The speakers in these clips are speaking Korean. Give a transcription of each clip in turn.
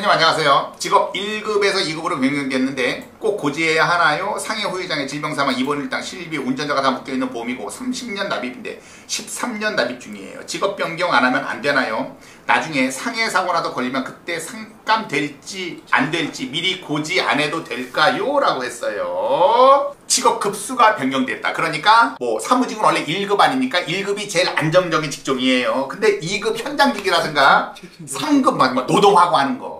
대표님 안녕하세요. 직업 1급에서 2급으로 변경됐는데 꼭 고지해야 하나요? 상해 후유장애 질병사망 입원 일당 실비 운전자가 다 묶여있는 보험이고 30년 납입인데 13년 납입 중이에요. 직업 변경 안 하면 안 되나요? 나중에 상해 사고라도 걸리면 그때 상감 될지 안 될지 미리 고지 안 해도 될까요? 라고 했어요. 직업 급수가 변경됐다. 그러니까 뭐 사무직은 원래 1급 아닙니까? 1급이 제일 안정적인 직종이에요. 근데 2급 현장직이라든가 3급 막 노동하고 하는 거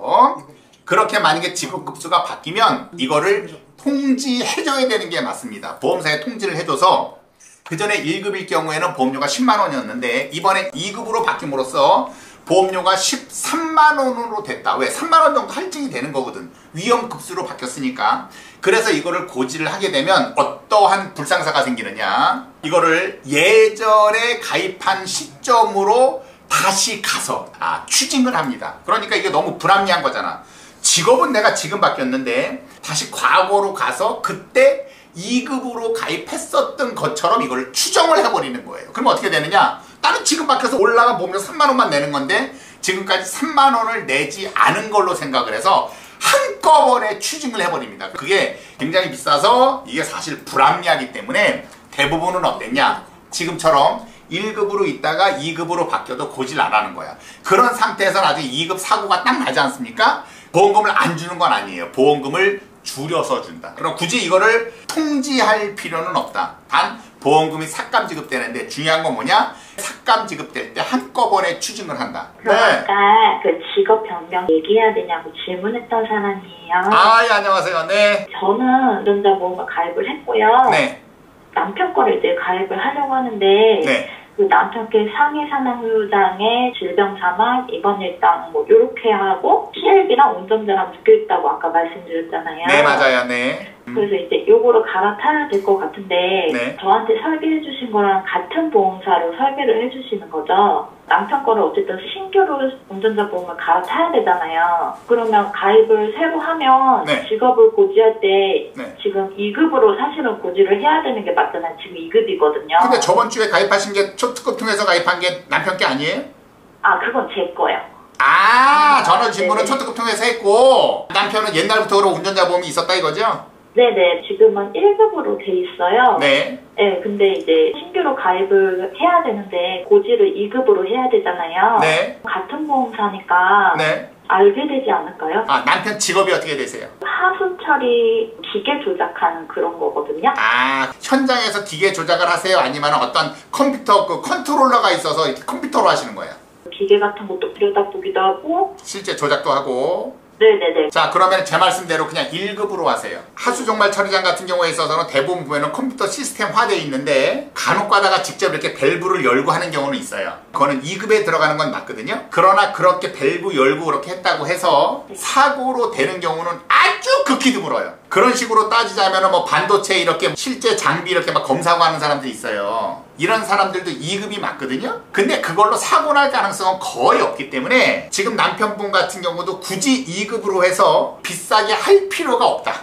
그렇게 만약에 직업 급수가 바뀌면 이거를 통지해줘야 되는 게 맞습니다. 보험사에 통지를 해줘서 그 전에 1급일 경우에는 보험료가 10만원이었는데 이번에 2급으로 바뀜으로써 보험료가 13만원으로 됐다. 왜? 3만원 정도 할증이 되는 거거든. 위험급수로 바뀌었으니까. 그래서 이거를 고지를 하게 되면 어떠한 불상사가 생기느냐. 이거를 예전에 가입한 시점으로 다시 가서 추징을 합니다. 그러니까 이게 너무 불합리한 거잖아. 직업은 내가 지금 바뀌었는데 다시 과거로 가서 그때 2급으로 가입했었던 것처럼 이걸 추정을 해버리는 거예요. 그럼 어떻게 되느냐? 나는 지금 바뀌어서 올라간 보험료 3만원만 내는 건데 지금까지 3만원을 내지 않은 걸로 생각을 해서 한꺼번에 추징을 해버립니다. 그게 굉장히 비싸서 이게 사실 불합리하기 때문에 대부분은 어땠냐? 지금처럼 1급으로 있다가 2급으로 바뀌어도 고지를 안 하는 거야. 그런 상태에서 나중에 2급 사고가 딱 나지 않습니까? 보험금을 안 주는 건 아니에요. 보험금을 줄여서 준다. 그럼 굳이 이거를 통지할 필요는 없다. 단 보험금이 삭감 지급되는데 중요한 건 뭐냐? 삭감 지급될 때 한꺼번에 추징을 한다. 아까 그 직업 변경 얘기해야 되냐고 질문했던 사람이에요. 예, 안녕하세요. 네. 저는 운전자 보험을 가입을 했고요. 네. 남편 거를 이제 가입을 하려고 하는데 네. 그 남편께 상해 사망 후유장애 질병 사망 입원 일당 뭐 요렇게 하고 CLB랑 운전자랑 묶여있다고 아까 말씀드렸잖아요. 네, 맞아요. 네. 그래서 이제 요거를 갈아타야 될 것 같은데 네. 저한테 설계해 주신 거랑 같은 보험사로 설계를 해 주시는 거죠. 남편 거를 어쨌든 신규로 운전자 보험을 갈아타야 되잖아요. 그러면 가입을 새로 하면 네. 직업을 고지할 때 네. 지금 2급으로 사실은 고지를 해야 되는 게 맞잖아요. 지금 2급이거든요. 근데 저번 주에 가입하신 게 초특급 통해서 가입한 게 남편 게 아니에요? 그건 제 거예요. 전원신고는 초특급 통해서 했고 남편은 옛날부터 운전자 보험이 있었다 이거죠? 네네, 지금은 1급으로 돼 있어요. 네. 네, 근데 이제 신규로 가입을 해야 되는데 고지를 2급으로 해야 되잖아요. 네. 같은 보험사니까 네. 알게 되지 않을까요? 남편 직업이 어떻게 되세요? 하수 처리 기계 조작하는 그런 거거든요. 현장에서 기계 조작을 하세요? 아니면 어떤 컴퓨터 그 컨트롤러가 있어서 컴퓨터로 하시는 거예요? 기계 같은 것도 들여다보기도 하고 실제 조작도 하고. 네네네. 자, 그러면 제 말씀대로 그냥 1급으로 하세요. 하수종말 처리장 같은 경우에 있어서는 대부분 보면은 컴퓨터 시스템화되어 있는데 간혹 가다가 직접 이렇게 밸브를 열고 하는 경우는 있어요. 그거는 2급에 들어가는 건 맞거든요. 그러나 그렇게 밸브 열고 그렇게 했다고 해서 사고로 되는 경우는 아주 극히 드물어요. 그런 식으로 따지자면은 뭐 반도체 이렇게 실제 장비 이렇게 막 검사하고 하는 사람들이 있어요. 이런 사람들도 2급이 맞거든요. 근데 그걸로 사고 날 가능성은 거의 없기 때문에 지금 남편분 같은 경우도 굳이 2급으로 해서 비싸게 할 필요가 없다.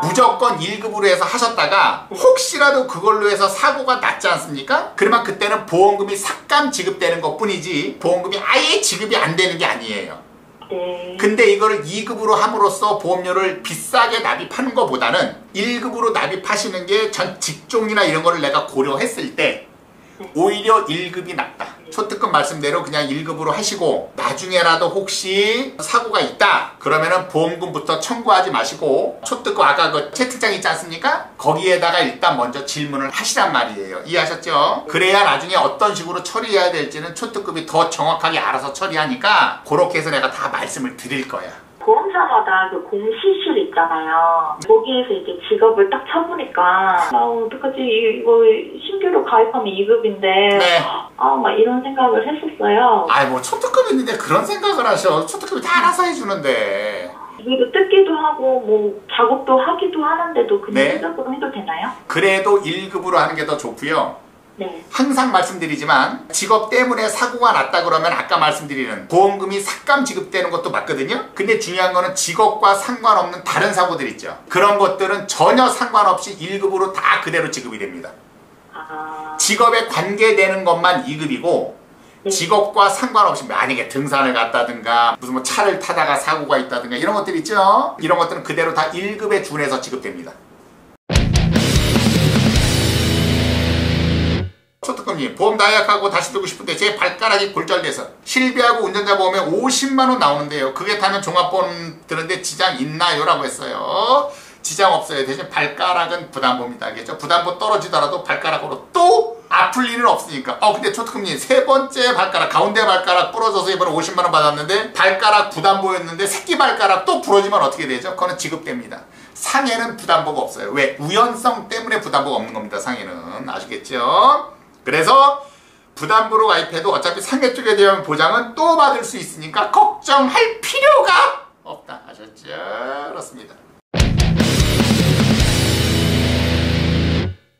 무조건 1급으로 해서 하셨다가 혹시라도 그걸로 해서 사고가 났지 않습니까? 그러면 그때는 보험금이 삭감 지급되는 것 뿐이지 보험금이 아예 지급이 안 되는 게 아니에요. 네. 근데 이거를 2급으로 함으로써 보험료를 비싸게 납입하는 것보다는 1급으로 납입하시는 게 전 직종이나 이런 거를 내가 고려했을 때 오히려 1급이 낫다. 초특급 말씀대로 그냥 1급으로 하시고 나중에라도 혹시 사고가 있다 그러면은 보험금부터 청구하지 마시고 초특급 아까 그 채팅창 있지 않습니까? 거기에다가 일단 먼저 질문을 하시란 말이에요. 이해하셨죠? 그래야 나중에 어떤 식으로 처리해야 될지는 초특급이 더 정확하게 알아서 처리하니까 그렇게 해서 내가 다 말씀을 드릴 거야. 보험사마다 그 공시실 있잖아요. 거기에서 이제 직업을 딱 쳐보니까 어떡하지 이거 신규로 가입하면 2급인데 네. 막 이런 생각을 했었어요. 뭐 초특급이 있는데 그런 생각을 하셔. 초특급이 다 알아서 해주는데. 그리고 뜯기도 하고 뭐 작업도 하기도 하는데도 그냥 네. 1급으로 해도 되나요? 그래도 1급으로 하는 게 더 좋고요. 네. 항상 말씀드리지만 직업 때문에 사고가 났다 그러면 아까 말씀드리는 보험금이 삭감 지급되는 것도 맞거든요. 근데 중요한 거는 직업과 상관없는 다른 사고들 있죠. 그런 것들은 전혀 상관없이 1급으로 다 그대로 지급이 됩니다. 직업에 관계되는 것만 2급이고 직업과 상관없이 만약에 등산을 갔다든가 무슨 뭐 차를 타다가 사고가 있다든가 이런 것들 있죠. 이런 것들은 그대로 다 1급에 준해서 지급됩니다. 초특급님, 보험 다이약하고 다시 들고 싶은데 제 발가락이 골절돼서 실비하고 운전자 보험에 50만원 나오는데요. 그게 타면 종합보험 드는데 지장 있나요? 라고 했어요. 지장 없어요. 대신 발가락은 부담보입니다. 알겠죠? 부담보 떨어지더라도 발가락으로 또 아플 일은 없으니까. 근데 초특급님, 세 번째 발가락, 가운데 발가락 부러져서 이번에 50만원 받았는데 발가락 부담보였는데 새끼 발가락 또 부러지면 어떻게 되죠? 그거는 지급됩니다. 상해는 부담보가 없어요. 왜? 우연성 때문에 부담보가 없는 겁니다. 상해는. 아시겠죠? 그래서 부담보로 가입해도 어차피 상해 쪽에 대한 보장은 또 받을 수 있으니까 걱정할 필요가 없다. 아셨죠? 그렇습니다.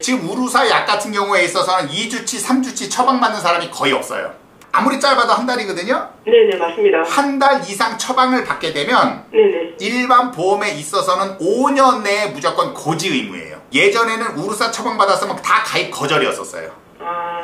지금 우루사 약 같은 경우에 있어서는 2주치, 3주치 처방받는 사람이 거의 없어요. 아무리 짧아도 한 달이거든요. 네네, 맞습니다. 한 달 이상 처방을 받게 되면 네네. 일반 보험에 있어서는 5년 내에 무조건 고지 의무예요. 예전에는 우루사 처방받았으면 다 가입 거절이었었어요.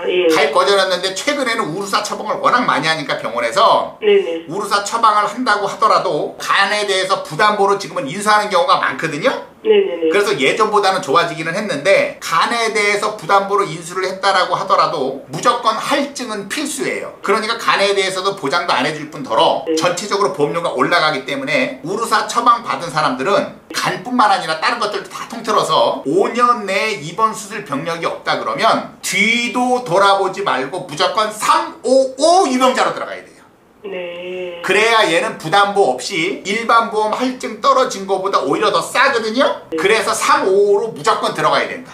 예. 가입 거절했는데 최근에는 우루사 처방을 워낙 많이 하니까 병원에서 네네. 우루사 처방을 한다고 하더라도 간에 대해서 부담보로 지금은 인수하는 경우가 많거든요. 네네네. 그래서 예전보다는 좋아지기는 했는데 간에 대해서 부담보로 인수를 했다라고 하더라도 무조건 할증은 필수예요. 그러니까 간에 대해서도 보장도 안 해줄 뿐더러 전체적으로 보험료가 올라가기 때문에 우루사 처방 받은 사람들은 간뿐만 아니라 다른 것들도 다 통틀어서 5년 내에 입원 수술 병력이 없다 그러면 뒤도 돌아보지 말고 무조건 355 유병자로 들어가야 돼요. 네. 그래야 얘는 부담보 없이 일반 보험 할증 떨어진 것보다 오히려 더 싸거든요. 그래서 355로 무조건 들어가야 된다.